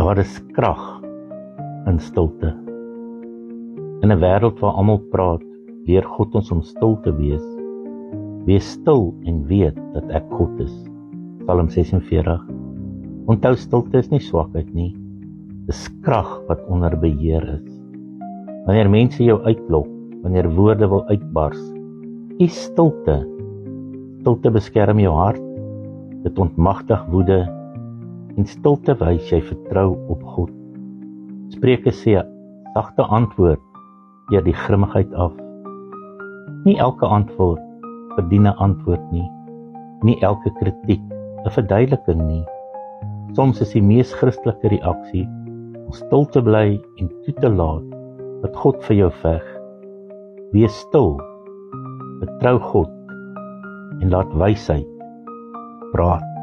Daar is krag in stilte. In 'n wêreld waar almal praat, leer God ons om stil te wees. Wees stil en weet dat ek God is. Psalm 46. Onthou, stilte is nie swakheid nie. Dis krag wat onder beheer is. Wanneer mense jou uitlok, wanneer woorde wil uitbars, kies stilte. Stilte beskerm jou hart, dit ontmagtig woede, en stilte wys jy vertrou op God. Spreuke sê, sagte antwoord keer die grimmigheid af. Nie elke antwoord verdien 'n antwoord nie. Nie elke kritiek 'n verduideliking nie. Soms is die mees Christelike reaksie om stil te bly en toe te laat dat God vir jou veg. Wees stil, vertrou God en laat wysheid praat.